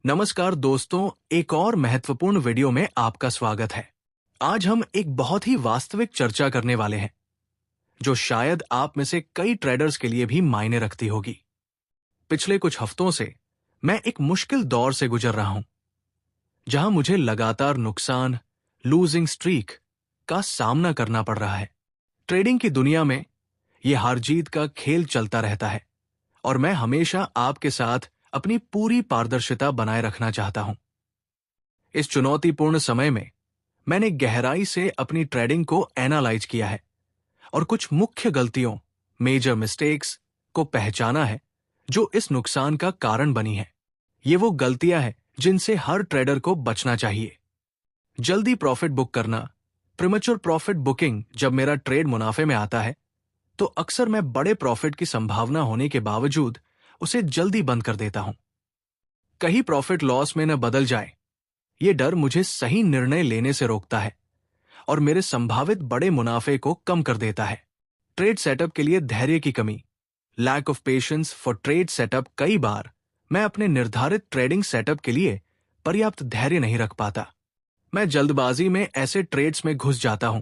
नमस्कार दोस्तों, एक और महत्वपूर्ण वीडियो में आपका स्वागत है। आज हम एक बहुत ही वास्तविक चर्चा करने वाले हैं, जो शायद आप में से कई ट्रेडर्स के लिए भी मायने रखती होगी। पिछले कुछ हफ्तों से मैं एक मुश्किल दौर से गुजर रहा हूं, जहां मुझे लगातार नुकसान, लूजिंग स्ट्रीक का सामना करना पड़ रहा है। ट्रेडिंग की दुनिया में यह हार जीत का खेल चलता रहता है और मैं हमेशा आपके साथ अपनी पूरी पारदर्शिता बनाए रखना चाहता हूं। इस चुनौतीपूर्ण समय में मैंने गहराई से अपनी ट्रेडिंग को एनालाइज किया है और कुछ मुख्य गलतियों, मेजर मिस्टेक्स को पहचाना है जो इस नुकसान का कारण बनी है। ये वो गलतियां हैं जिनसे हर ट्रेडर को बचना चाहिए। जल्दी प्रॉफिट बुक करना, प्रीमेच्योर प्रॉफिट बुकिंग। जब मेरा ट्रेड मुनाफे में आता है तो अक्सर मैं बड़े प्रॉफिट की संभावना होने के बावजूद उसे जल्दी बंद कर देता हूं। कहीं प्रॉफिट लॉस में न बदल जाए, ये डर मुझे सही निर्णय लेने से रोकता है और मेरे संभावित बड़े मुनाफे को कम कर देता है। ट्रेड सेटअप के लिए धैर्य की कमी, lack of patience for trade setup. कई बार मैं अपने निर्धारित ट्रेडिंग सेटअप के लिए पर्याप्त धैर्य नहीं रख पाता। मैं जल्दबाजी में ऐसे ट्रेड्स में घुस जाता हूं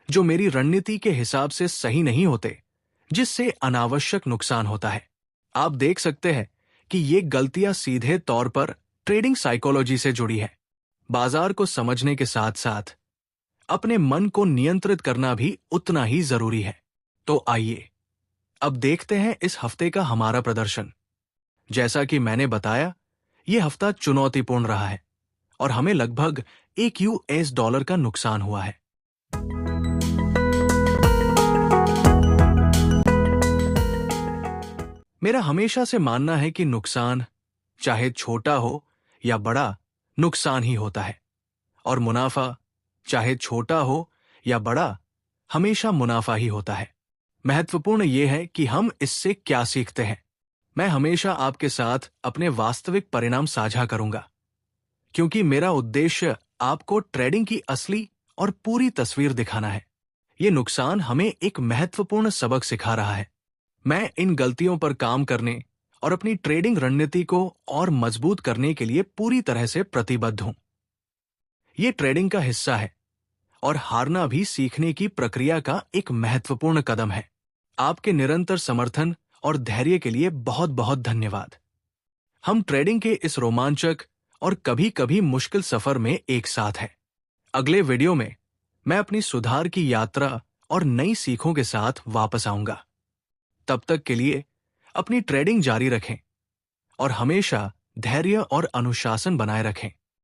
जो मेरी रणनीति के हिसाब से सही नहीं होते, जिससे अनावश्यक नुकसान होता है। आप देख सकते हैं कि ये गलतियां सीधे तौर पर ट्रेडिंग साइकोलॉजी से जुड़ी है। बाजार को समझने के साथ साथ अपने मन को नियंत्रित करना भी उतना ही जरूरी है। तो आइए अब देखते हैं इस हफ्ते का हमारा प्रदर्शन। जैसा कि मैंने बताया, यह हफ्ता चुनौतीपूर्ण रहा है और हमें लगभग $1 का नुकसान हुआ है। मेरा हमेशा से मानना है कि नुकसान, चाहे छोटा हो या बड़ा, नुकसान ही होता है और मुनाफा, चाहे छोटा हो या बड़ा, हमेशा मुनाफा ही होता है। महत्वपूर्ण यह है कि हम इससे क्या सीखते हैं। मैं हमेशा आपके साथ अपने वास्तविक परिणाम साझा करूंगा, क्योंकि मेरा उद्देश्य आपको ट्रेडिंग की असली और पूरी तस्वीर दिखाना है। ये नुकसान हमें एक महत्वपूर्ण सबक सिखा रहा है। मैं इन गलतियों पर काम करने और अपनी ट्रेडिंग रणनीति को और मजबूत करने के लिए पूरी तरह से प्रतिबद्ध हूं। यह ट्रेडिंग का हिस्सा है और हारना भी सीखने की प्रक्रिया का एक महत्वपूर्ण कदम है। आपके निरंतर समर्थन और धैर्य के लिए बहुत बहुत धन्यवाद। हम ट्रेडिंग के इस रोमांचक और कभी कभी मुश्किल सफर में एक साथ हैं। अगले वीडियो में मैं अपनी सुधार की यात्रा और नई सीखों के साथ वापस आऊंगा। तब तक के लिए अपनी ट्रेडिंग जारी रखें और हमेशा धैर्य और अनुशासन बनाए रखें।